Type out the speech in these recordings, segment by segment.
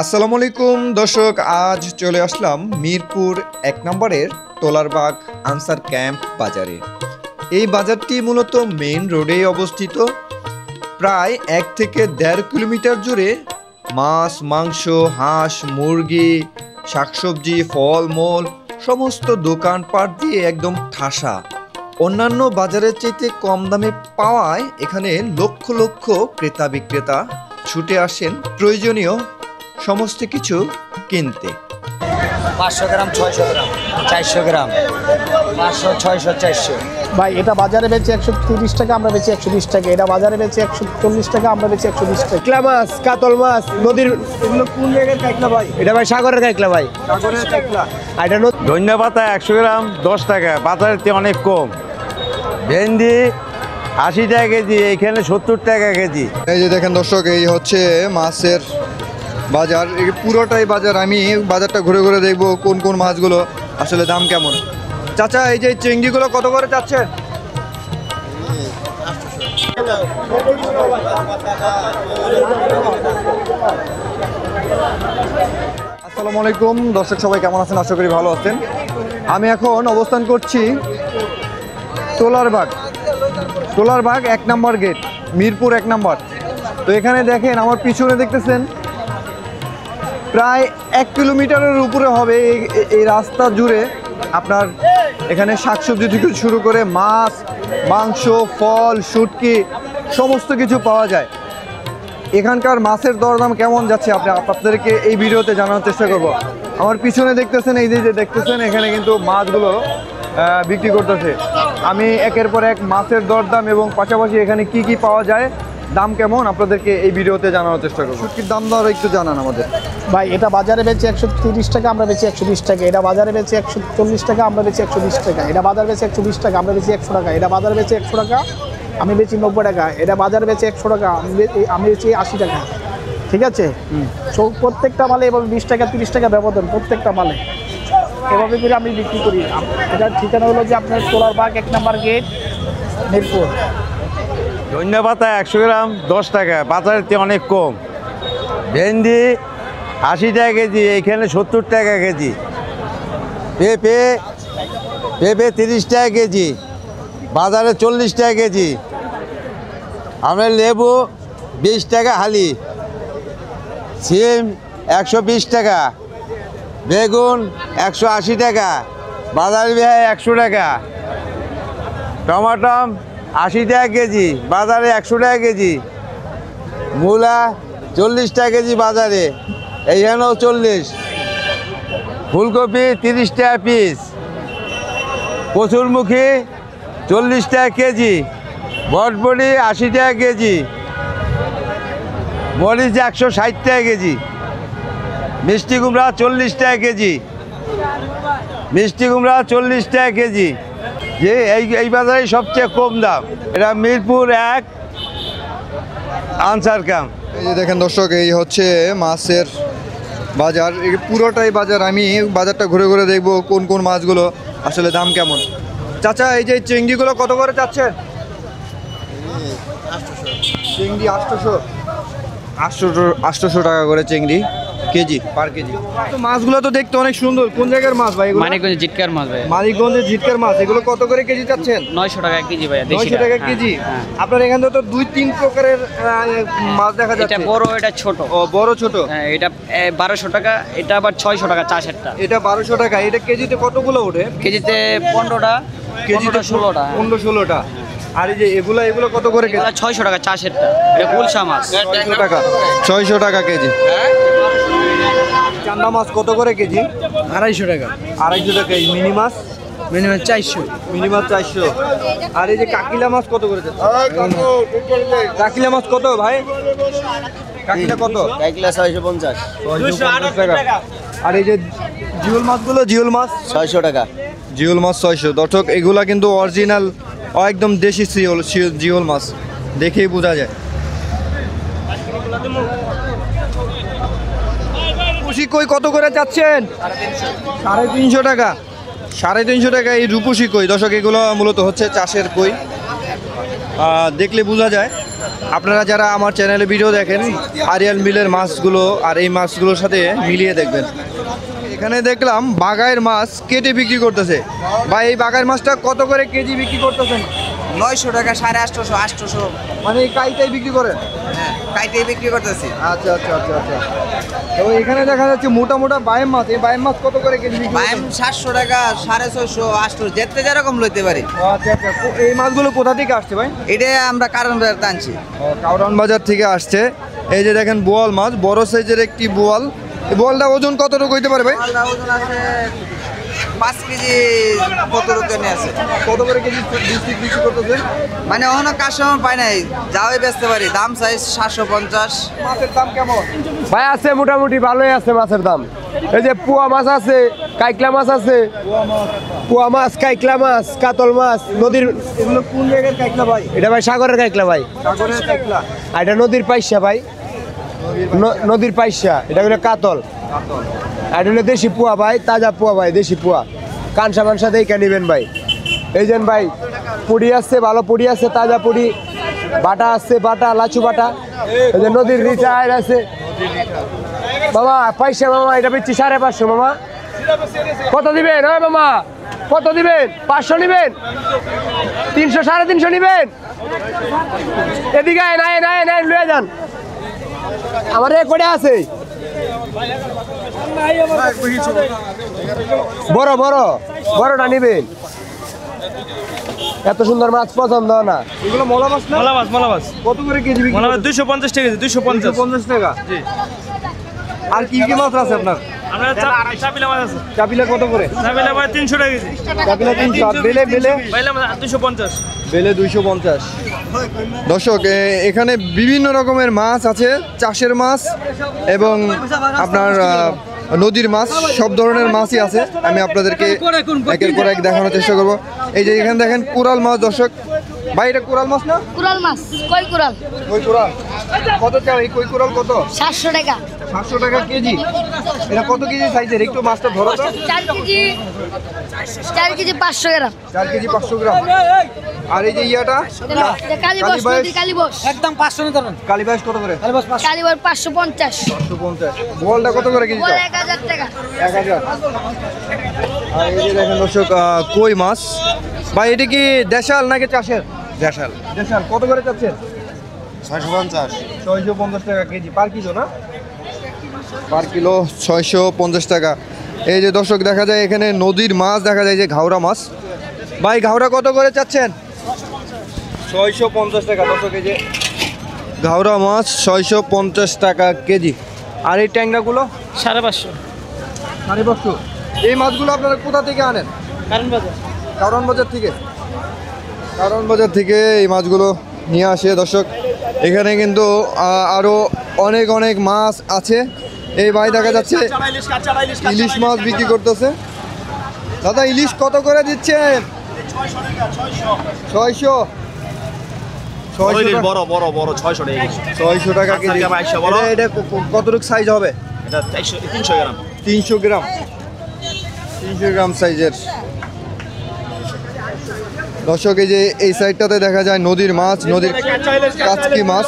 আসসালামু আলাইকুম দর্শক, আজ চলে আসলাম মিরপুর ১ নম্বরের তোলারবাগ আনসার ক্যাম্প বাজারে। এই বাজারটি মূলত মেইন রোডেই অবস্থিত। প্রায় ১ থেকে ১.৫ কিলোমিটার জুড়ে মাছ, মাংস, হাঁস, মুরগি, শাকসবজি, ফলমূল সমস্ত দোকানপাট দিয়ে একদম ঠাসা। অন্যান্য বাজারের চাইতে কম দামে পাওয়ায় এখানে লক্ষ লক্ষ ক্রেতা বিক্রেতা ছুটে আসেন প্রয়োজনীয় সমস্ত কিছু কিনতে। 500 গ্রাম, 600 গ্রাম, 400 গ্রাম, 500, 600, 400। ভাই এটা বাজারে বেচে 130 টাকা, আমরা বেচি 120 টাকা। এটা বাজারে বেচে 140 টাকা, আমরা বেচি 120 টাকা। কাতলা মাছ, কাতল মাছ, নদীর এগুলো কোন জায়গার কাতলা ভাই? এটা ভাই সাগরের কাতলা ভাই। সাগরের কাতলা। আর এটা ধনিয়া পাতা 100 গ্রাম 10 টাকা, বাজারের চেয়ে অনেক কম। ভেন্ডি 80 টাকা কেজি, এইখানে 70 টাকা কেজি। এই যে দেখেন দর্শক, এই হচ্ছে মাছের বাজার। এই পুরোটাই বাজার। আমি বাজারটা ঘুরে ঘুরে দেখবো কোন কোন মাছগুলো আসলে দাম কেমন। চাচা, এই যে চিংড়িগুলো কত করে চাচ্ছেন? আসসালামু আলাইকুম দর্শক, সবাই কেমন আছেন? আশা করি ভালো আছেন। আমি এখন অবস্থান করছি তোলারবাগ ১ নম্বর গেট, মিরপুর ১ নম্বর। তো এখানে দেখেন, আমার পিছনে দেখতেছেন প্রায় ১ কিলোমিটারের উপরে হবে এই রাস্তা জুড়ে আপনার এখানে শাকসবজি থেকে শুরু করে মাছ, মাংস, ফল, শুটকি সমস্ত কিছু পাওয়া যায়। এখানকার মাছের দরদাম কেমন যাচ্ছে আপনাদেরকে এই ভিডিওতে জানানোর চেষ্টা করব। আমার পিছনে দেখতেছেন, এই যে দেখতেছেন এখানে কিন্তু মাছগুলো বিক্রি করতেছে। আমি একের পর এক মাছের দরদাম এবং পাশাপাশি এখানে কি কি পাওয়া যায়, দাম কেমন আপনাদেরকে এই ভিডিওতে জানানোর চেষ্টা করব। শুটকির দাম দর একটু জানান আমাদের। ভাই এটা বাজারে বেচে 130 টাকা, আমরা বেচি 120 টাকা। এটা বাজারে বেচে 140 টাকা, আমরা বেচি 120 টাকা। এটা বাজারে বেচে 120 টাকা, আমরা বেচি 100 টাকা। এটা বাজারে বেচে 100 টাকা, আমি বেচি 90 টাকা। এটা বাজারে বেচে 100 টাকা, আমি বেচি 80 টাকা। ঠিক আছে? প্রত্যেকটা মালে এভাবে 20 টাকা 30 টাকা ব্যবধান, প্রত্যেকটা মালে এভাবে করে আমি বিক্রি করি। এটার ঠিকানা হলো যে আপনার তোলারবাগ 1 নম্বর গেট, মিরপুর। ধনিয়া পাতা 100 গ্রাম 10 টাকা, বাজারের চেয়ে অনেক কম। ভেন্ডি 80 টাকা কেজি, এইখানে 70 টাকা কেজি। পেঁপে 30 টাকা কেজি, বাজারে 40 টাকা কেজি। আমরা লেবু 20 টাকা হালি, সিম 120 টাকা, বেগুন 180 টাকা, বাজারে 100 টাকা। টমাটম 80 টাকা কেজি, বাজারে 100 টাকা কেজি। মূলা 40 টাকা কেজি, বাজারে এইখানেও 40। ফুলকপি 30 টাকা পিস, কচুরমুখী 40 টাকা কেজি, বটবটি 80 টাকা কেজি, মরিচ 160 টাকা কেজি, মিষ্টি কুমড়া 40 টাকা কেজি, মিষ্টি কুমড়া 40 টাকা কেজি। যে এই বাজারে সবচেয়ে কম দাম। এটা মিরপুর ১ আনসার ক্যাম্প। এই যে দেখেন দর্শক, এই হচ্ছে মাছের বাজার। এই পুরোটাই বাজার। আমি বাজারটা ঘুরে ঘুরে দেখবো কোন কোন মাছগুলো আসলে দাম কেমন। চাচা, এই যে চিংড়িগুলো কত করে চাচ্ছেন? চিংড়ি 800 টাকা করে চিংড়ি কেজি, পার কেজি। তো মাছগুলো তো দেখতে অনেক সুন্দর। কোন জায়গার মাছ ভাই এগুলো? মানিকগঞ্জের জিটকার মাছ ভাই। মানিকগঞ্জের জিটকার মাছ। এগুলো কত করে কেজি চাচ্ছেন? 900 টাকা কেজি ভাই। 900 টাকা কেজি। আপনার এখানে তো 2-3 প্রকারের মাছ দেখা যাচ্ছে। এটা বড়, এটা ছোট। ও, বড় ছোট। হ্যাঁ, এটা 1200 টাকা, এটা আবার 600 টাকা চাষেরটা। এটা 1200 টাকা। এটা কেজিতে কতগুলো ওঠে? কেজিতে 15টা, কেজিতে 16টা। 15-16টা। আর এই যে এগুলো কত করে কেজি? এটা 600 টাকা চাষেরটা। এটা গুলশা মাছ। 600 টাকা। 600 টাকা কেজি। চান্দা মাছ কত করে কেজি? 250 টাকা। 250 টাকা। এই মিনি মাছ? মিনিমাম 400। মিনিমাম 400। আর এই যে কাকিলা মাছ কত করে যাচ্ছে? কাকিলা মাছ কত ভাই? কাকিলা কত? কাকিলা 650। 650 টাকা। আর এই যে জিওল মাছগুলো, জিওল মাছ 600 টাকা। জিওল মাছ 600। দর্শক, এগুলা কিন্তু অরিজিনাল একদম দেশি জিওল মাছ, দেখেই বোঝা যায়। রূপসী কই কত করে চাচ্ছেন? 350 টাকা। 350 টাকা এই রূপসী কই। দর্শক, এগুলো মূলত হচ্ছে চাষের কই, দেখলে বোঝা যায়। আপনারা যারা আমার চ্যানেলে ভিডিও দেখেন আরিয়াল মিলের মাছগুলো আর এই মাছগুলোর সাথে মিলিয়ে দেখবেন। এখানে দেখলাম বাগাইয়ের মাছ কেটে বিক্রি করতেছে। ভাই এই বাগাইয়ের মাছটা কত করে কেজি বিক্রি করতেছেন? 900 টাকা, 850, 800। মানে এই কাইটাই বিক্রি করেন? হ্যাঁ, কাইটেই বিক্রি করতেছি। আচ্ছা আচ্ছা আচ্ছা আচ্ছা। তো এখানে দেখা যাচ্ছে মোটা মোটা বাইম মাছ, এই বাইম মাছ কত করে কেজি বিক্রি বাইম করতেছেন? 700 টাকা, 650, 800, যেতে যেরকম লইতে পারি। আচ্ছা আচ্ছা। এই মাছগুলো কোথা থেকে আসছে ভাই? এটা আমরা কারণ বাজার টানছি। কাউরান বাজার থেকে আসছে। এই যে দেখেন বোয়াল মাছ, বড় সাইজের একটি বোয়াল। এই বোয়ালটা ওজন কতটুকু হইতে পারে ভাই? মালটা ওজন আছে 5 কেজি 70 টাকা আছে। কত করে কেজি বিক্রি করতেছেন? মানে ওখানে কাস্টমার পাই নাই, যাওয়াই বেচতে পারি। দাম চাই 750। মাছের দাম কেমন? ভাই আছে মোটামুটি ভালোই আছে মাছের দাম। এই যে পোয়া মাছ আছে, কাইকলা মাছ আছে, পোয়া মাছ, কাইকলা মাছ, কাতল মাছ, নদীর। এগুলো কোন জায়গার কাইকলা ভাই? এটা ভাই সাগরের কাইকলা ভাই, সাগরের কাইকলা। আর এটা নদীর পাইসা ভাই, নদীর পাইসা। এটা হলো কাতল, আর এটা হলো দেশি পোয়া ভাই, তাজা পোয়া ভাই, দেশি পোয়া। কানসা মানসা দেখে নেবেন ভাই। এই যেন ভাই পুড়ি আছে, ভালো পুড়ি আছে, তাজা পুড়ি। বাটা আছে, বাটা লাচু বাটা। এই যে নদীর রিচার আছে মামা, পয়সা মামা এটা বেচছি 550 মামা। কত দিবেন? ওই মামা কত দিবেন? 500 নিবেন? 300, 350 নিবেন? এদিকে নাই নাই নাই লয়ে যান, আমার এক কোড়ে আছে। বড় বড় বড়টা নিবেন? এত সুন্দর মাছ পছন্দ না। এগুলো মলা মাছ না? মলা মাছ কত করে কেজি বিক্রি? মলা মাছ 250 টাকা কেজি, 250। 250 টাকা। আর কি কি মাছ আছে আপনার? আমরা চাপিলা মাছ আছে, চাপিলা কত করে? চাপিলা মাছ 300 টাকা কেজি, চাপিলা 300। আর বেলে বেলে? বাইলা মাছ 250। বেলে 250। দর্শক এখানে বিভিন্ন রকমের মাছ আছে, চাষের মাছ এবং আপনার নদীর মাছ, সব ধরনের মাছই আছে। আমি আপনাদেরকে একের পর এক দেখানোর চেষ্টা করব। এই যে এখানে দেখেন কোরাল মাছ। দর্শক ভাই এটা কোরাল মাছ না? কুরাল মাছ, কই কুরাল? কই কোরাল কত চাও? এই কই কোরাল কত? 700 টাকা। 700 টাকা কেজি। এটা কত কেজি সাইজের? একটু মাছটা ধরো তো। 4 কেজি, 4 কেজি 500 গ্রাম। 4 কেজি 500 গ্রাম। আর এই যে ইয়াটা কালীবস, কালীবাস? নদী কালীবস। একদম 500 নিতে পারেন। কালীবাস কত করে? কালীবস 550। 550। বোয়ালটা কত করে কেজি? বড় 1000 টাকা। 1000। আর এই যে দেখেন দর্শক কই মাছ। ভাই এটা কি দেশাল নাকি চাষের? দেশাল দেশাল। কত করে চাচ্ছেন? 650। 650 টাকা কেজি পার কিলো না? পার কিলো 650 টাকা। এই যে দর্শক দেখা যায় এখানে নদীর মাছ দেখা যায়, যে ঘাওড়া মাছ। ভাই ঘাওড়া কত করে চাচ্ছেন? 650 টাকা। দর্শক এই যে ঘাওড়া মাছ 650 টাকা কেজি। আর এই ট্যাংরাগুলো 550। 550। এই মাছগুলো আপনারা কোথা থেকে আনেন? কারণ বাজার। কারণ বাজার থেকে। কারণ বাজার থেকে এই মাছগুলো নিয়ে আসে। দর্শক এখানে কিন্তু আরও অনেক অনেক মাছ আছে। এই ভাই দেখা যাচ্ছে ইলিশ মাছ বিক্রি করতেছে। দাদা ইলিশ কত করে দিচ্ছেন? 600। 600 বড় বড় বড় 600 টাকা কেজি। 600 টাকা কেজি। এটা কতটুকু সাইজ হবে? এটা 300 গ্রাম। 300 গ্রাম। 300 গ্রাম সাইজের। দর্শক এই যে এই সাইডটাতে দেখা যায় নদীর মাছ, নদীর কাচকি মাছ।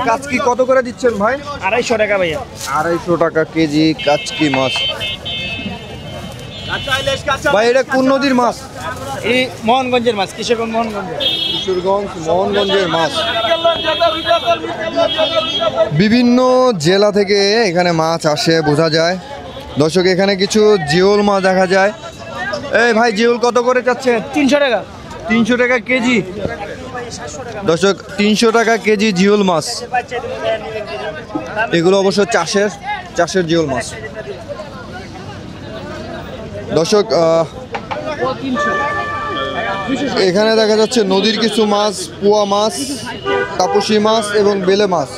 কাচকি কত করে দিচ্ছেন ভাই? 250 টাকা ভাইয়া। 250 টাকা কেজি কাচকি মাছ। ভাই এটা কোন নদীর মাছ? এই মোহনগঞ্জের মাছ, কিশোরগঞ্জ মোহনগঞ্জের। কিশোরগঞ্জ মোহনগঞ্জের মাছ। বিভিন্ন জেলা থেকে এখানে মাছ আসে বোঝা যায়। দর্শক এখানে কিছু জিওল মাছ দেখা যায়। এই ভাই জিওল কত করে চাচ্ছেন? 300 টাকা। 300 টাকা কেজি। দর্শক 300 টাকা কেজি জিওল মাছ। এগুলো অবশ্য চাষের জিওল মাছ। দর্শক এখানে দেখা যাচ্ছে নদীর কিছু মাছ, পোয়া মাছ, তাপসী মাছ এবং বেলে মাছ।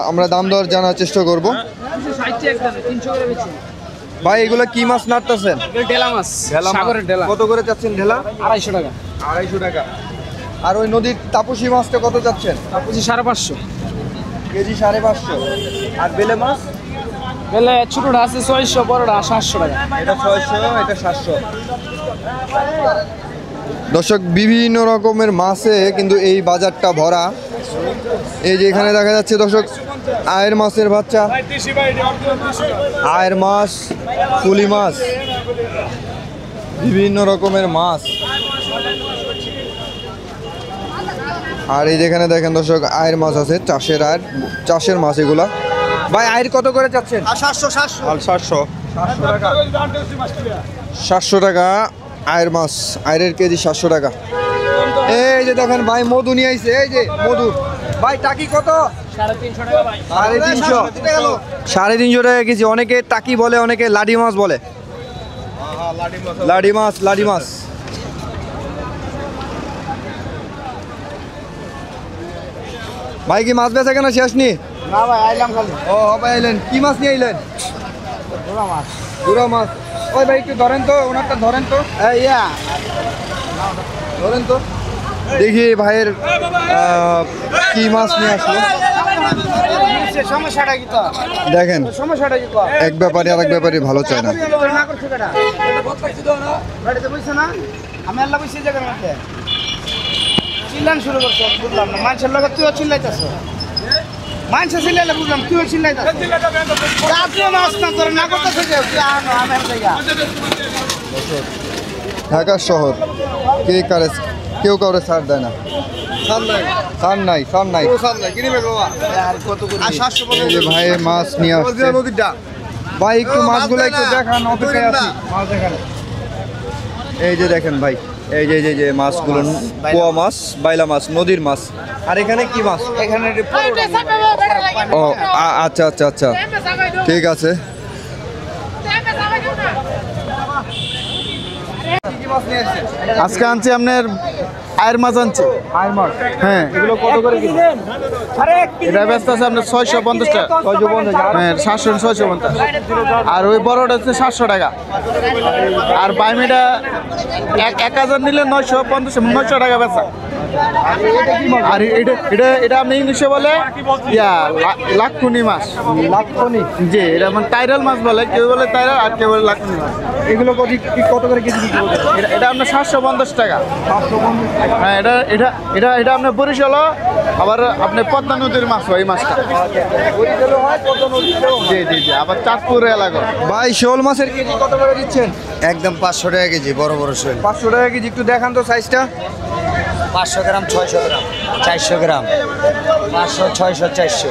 আমরা দাম দর জানার চেষ্টা করব। ভাই এগুলো কি মাছ নাড়তেছেন? ঢেলা মাছ, সাগরের ঢেলা। কত করে চাচ্ছেন ঢেলা? 250 টাকা। 250 টাকা। আর ওই নদীর তাপসী মাছটা কত চাচ্ছেন? তাপসী 550 কেজি 550। আর বেলে মাছ? বেলে ছোটটা আছে 600, বড়টা 700 টাকা। এটা 600, এটা 700। দর্শক বিভিন্ন রকমের মাছে কিন্তু এই বাজারটা ভরা। এই যে এখানে দেখা যাচ্ছে দর্শক আয়ের মাছের বাচ্চা, আয়ের মাছ, পুলি মাছ, বিভিন্ন রকমের মাছ। আর এই যেখানে দেখেন দর্শক আয়ের মাছ আছে, চাষের মাছ এগুলা। ভাই আয়ের কত করে চাচ্ছেন? 700 টাকা আয়ের মাছ, আয়ের কেজি 700 টাকা। এই যে দেখেন ভাই মধু নিয়ে আইছে, এই যে মধু। ভাই টাকি কত? 350 টাকা ভাই। 350 350 টাকা কেজি। অনেকে টাকি বলে, অনেকে লাডি মাছ বলে। লাডি মাছ। ভাই কি মাছ বেচা কেনা শেষ নি? না ভাই আইলাম খালি। ও ভাই আইলেন, কি মাছ নিয়ে আইলেন? গুড়া মাছ। ওই ভাই একটু ধরেন তো, ওনারটা ধরেন তো, ধরেন তো দেখি ভাইয়ের কি মাছ নিয়ে আসলো। সমস্যাটা কি তো? দেখেন সমস্যাটা কি তো? এক ব্যাপারে আর এক ব্যাপারে ভালো চায় না। বাড়িতে বুঝছো না? আমি আল্লাহ বুঝছি জায়গার মধ্যে চিল্লান শুরু করছো, বুঝলাম না। মানুষের লোক তুইও চিল্লাইতেছ, মানুষে চিল্লাইলে বুঝলাম, তুইও চিল্লাইতেছ। তুইও মাছ না তোর না করতেছে যে তুই আনো আমি ঢাকা শহর কেউ কাউরে ছাড় দেয় না। ছাড় নাই। এই যে ভাই মাছ নিয়ে আসছে। ভাই একটু মাছগুলো একটু দেখান, অপেক্ষায় আছি মাছ দেখান। এই যে দেখেন ভাই, এই যে মাছগুলো পোয়া মাছ, বাইলা মাছ, নদীর মাছ। আর এখানে কি মাছ? এখানে ও আচ্ছা ঠিক আছে। আজকে আনছি আপনার আয়ের মাছ আনছি। হ্যাঁ, এগুলো কত করে কেজি? এটা ব্যস্ত আছে আপনার 650 টাকা। হ্যাঁ, 750 আর ওই বড়টা হচ্ছে 700 টাকা। আর বাইমিটা 1000 নিলে 950 টাকা বেচা। আর এটা আপনি ইংলিশে বলে লাক্ষুনি মাছ। লাক্ষণি? জি, এটা মানে টাইরাল মাছ বলে, কেউ বলে টাইরাল আর কেউ বলে লাক্ষুনি মাছ। এগুলো কত করে কেজি বিক্রি করবেন? এটা আপনার 750 টাকা। হ্যাঁ, এটা আপনার বরিশাল, আবার আপনি পদ্মা নদীর মাছ হয় এই মাছটা। জি, আবার চাঁদপুর এলাকা। ভাই শোল মাছের কেজি কত করে দিচ্ছেন? একদম 500 টাকা কেজি, বড় শোল। 500 টাকা কেজি। একটু দেখান তো সাইজটা। 500 গ্রাম, 600 গ্রাম, 400 গ্রাম, 500, 600, 400।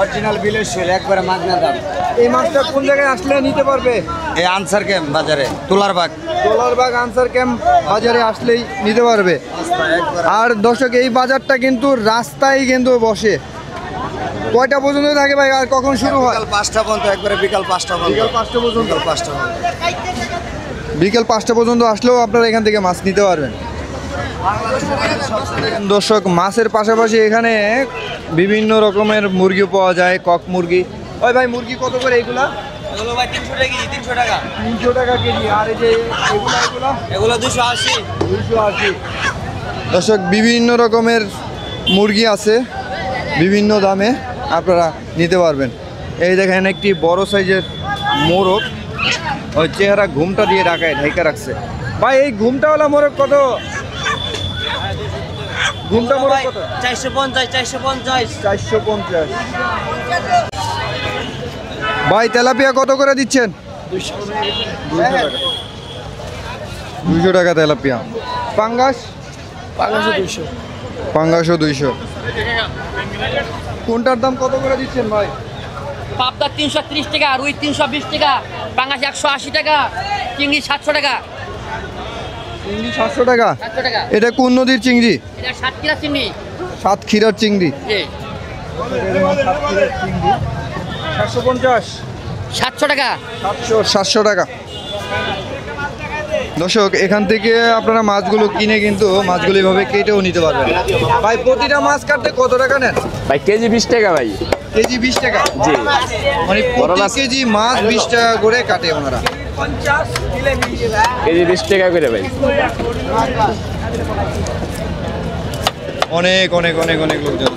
অরিজিনাল বিলের শোল, একবারে মাগনা দাম। এই মাছটা কোন জায়গায় আসলে নিতে পারবে? এই আনসার ক্যাম্প বাজারে, তোলারবাগ আনসার ক্যাম্প বাজারে আসলেই নিতে পারবে। আর দর্শক এই বাজারটা কিন্তু রাস্তায় কিন্তু বসে। কয়টা পর্যন্ত থাকে ভাই, আর কখন শুরু হয়? বিকাল 5টা পর্যন্ত, একবারে বিকাল 5টা পর্যন্ত। বিকাল 5টা পর্যন্ত। বিকেল 5টা পর্যন্ত আসলেও আপনারা এখান থেকে মাছ নিতে পারবেন। দর্শক মাছের পাশাপাশি এখানে বিভিন্ন রকমের মুরগি পাওয়া যায়, কক মুরগি। ওই ভাই মুরগি কত করে এগুলা? এগুলো ভাই 300 টাকা কেজি, 300 টাকা। 300 টাকা কেজি। আর এই যে এগুলো 280। 280। দর্শক বিভিন্ন রকমের মুরগি আছে, বিভিন্ন দামে আপনারা নিতে পারবেন। এই দেখেন একটি বড় সাইজের মোরগ, ওই চেহারা ঘুমটা দিয়ে ঢাকা রাখছে। ভাই এই ঘুমটাওয়ালা মোরগ কত? ঘুমটা মোরগ কত? 450। 450। ভাই তেলাপিয়া কত করে দিচ্ছেন? 200 টাকা তেলাপিয়া। পাঙ্গাস? পাঙ্গাসও 200। কোনটার দাম কত করে দিচ্ছেন ভাই? পাবদা 330 টাকা, রুই 320 টাকা, পাঙ্গাস 180 টাকা, চিংড়ি 700 টাকা। চিংড়ি 700 টাকা? 700 টাকা। এটা কোন নদীর চিংড়ি? এটা সাতক্ষীরা চিংড়ি। সাতক্ষীরার চিংড়ি। জি। 750। 700 টাকা। 700 টাকা। দর্শক এখান থেকে আপনারা মাছগুলো কিনে কিন্তু মাছগুলো এভাবে কেটেও নিতে পারবেন। ভাই প্রতিটা মাছ কাটতে কত টাকা নেন? ভাই কেজি 20 টাকা ভাই। কেজি 20 টাকা? জি। মানে প্রতি কেজি মাছ 20 টাকা করে কাটে ওনারা। কেজি 20 টাকা করে ভাই। অনেক অনেক অনেক অনেক লোকজন।